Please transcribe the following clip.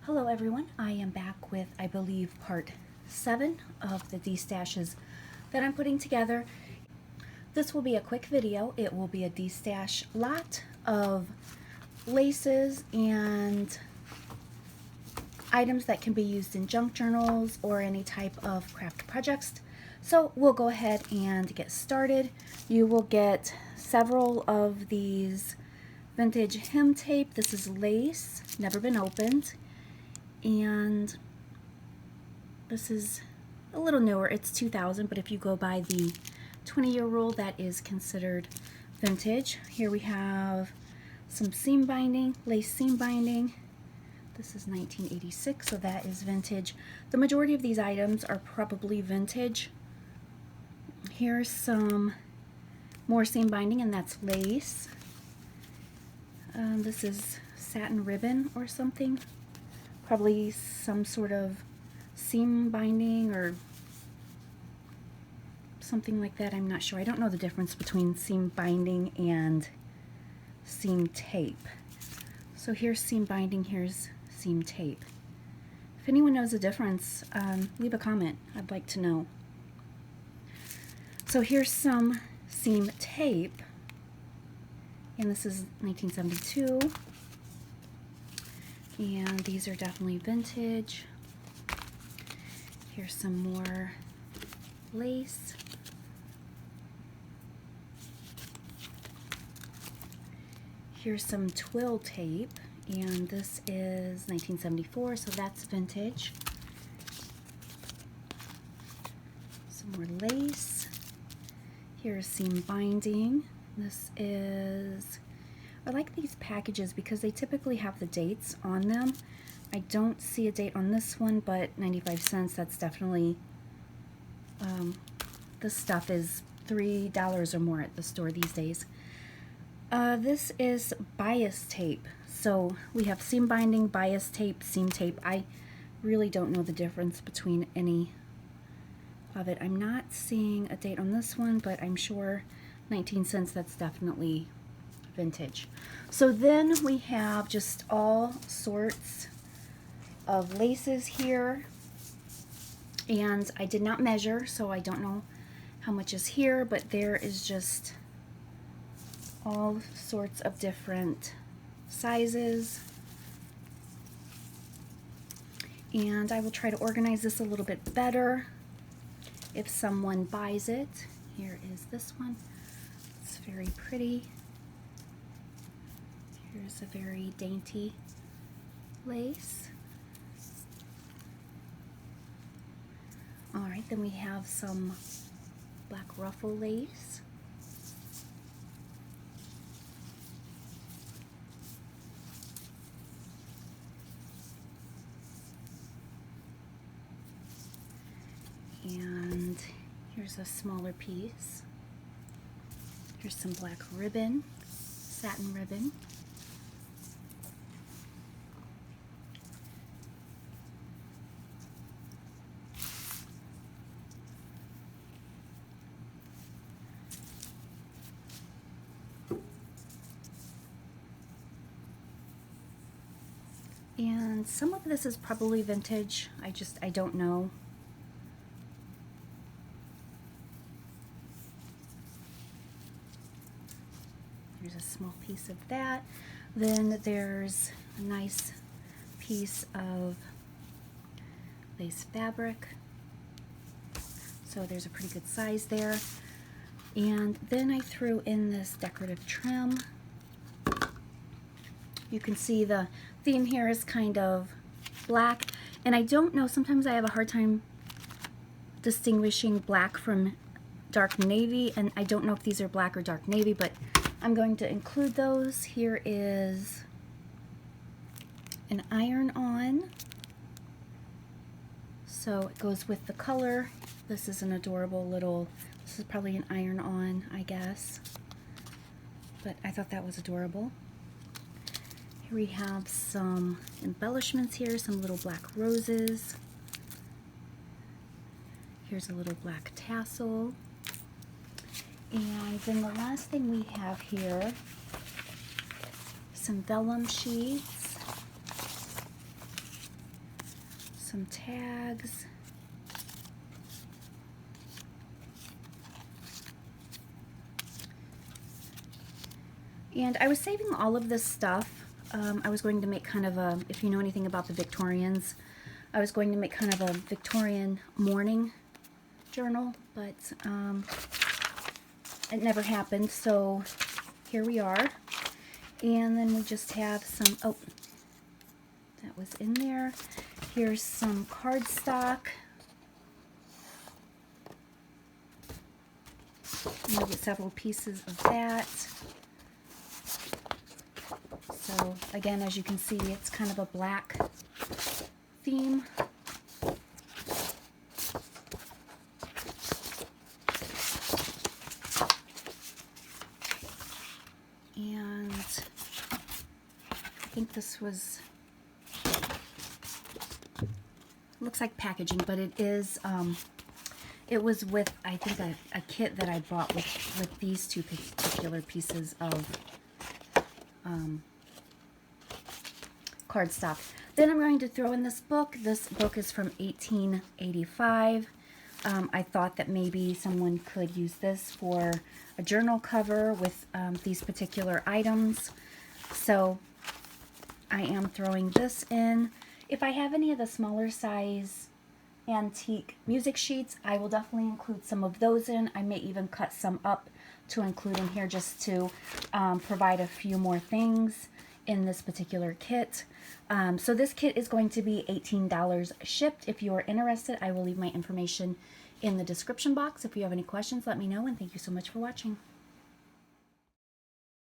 Hello everyone, I am back with, I believe, part 7 of the destashes that I'm putting together. This will be a quick video. It will be a destash lot of laces and items that can be used in junk journals or any type of craft projects. So we'll go ahead and get started. You will get several of these vintage hem tape. This is lace, never been opened. And this is a little newer, it's 2000, but if you go by the 20-year rule, that is considered vintage. Here we have some seam binding, lace seam binding. This is 1986, so that is vintage. The majority of these items are probably vintage. Here's some more seam binding, and that's lace. This is satin ribbon or something. Probably some sort of seam binding or something like that. I'm not sure. I don't know the difference between seam binding and seam tape. So here's seam binding, here's seam tape. If anyone knows the difference, leave a comment. I'd like to know. So here's some seam tape, and this is 1972. And these are definitely vintage. Here's some more lace. Here's some twill tape, and this is 1974, so that's vintage. Some more lace. Here's seam binding. This is, I like these packages because they typically have the dates on them. I don't see a date on this one, but 95 cents, that's definitely, this stuff is $3 or more at the store these days. This is bias tape. So we have seam binding, bias tape, seam tape. I really don't know the difference between any of it. I'm not seeing a date on this one, but I'm sure 19 cents, that's definitely vintage. So then we have just all sorts of laces here, and I did not measure, so I don't know how much is here, but there is just all sorts of different sizes, and I will try to organize this a little bit better if someone buys it. Here is this one. It's very pretty. Here's a very dainty lace. Alright, then we have some black ruffle lace. And here's a smaller piece. Here's some black ribbon, satin ribbon. And some of this is probably vintage. I don't know. There's a small piece of that. Then there's a nice piece of lace fabric. So there's a pretty good size there. And then I threw in this decorative trim. You can see the theme here is kind of black, and I don't know, sometimes I have a hard time distinguishing black from dark navy, and I don't know if these are black or dark navy, but I'm going to include those. Here is an iron-on, so it goes with the color. This is an adorable little, this is probably an iron-on, I guess, but I thought that was adorable. Here we have some embellishments here, some little black roses. Here's a little black tassel. And then the last thing we have here, some vellum sheets. some tags. And I was saving all of this stuff. I was going to make kind of a, if you know anything about the Victorians, I was going to make kind of a Victorian mourning journal, but it never happened, so here we are. And then we just have some, oh, that was in there. Here's some cardstock. And we'll get several pieces of that. So again, as you can see, it's kind of a black theme. And I think this was, looks like packaging, but it is, it was with, I think, a kit that I bought with these two particular pieces of cardstock. Then I'm going to throw in this book. This book is from 1885. I thought that maybe someone could use this for a journal cover with these particular items. So I am throwing this in. If I have any of the smaller size antique music sheets, I will definitely include some of those in. I may even cut some up to include in here just to provide a few more things in this particular kit. So this kit is going to be $18 shipped. If you are interested, I will leave my information in the description box. If you have any questions, let me know, and thank you so much for watching.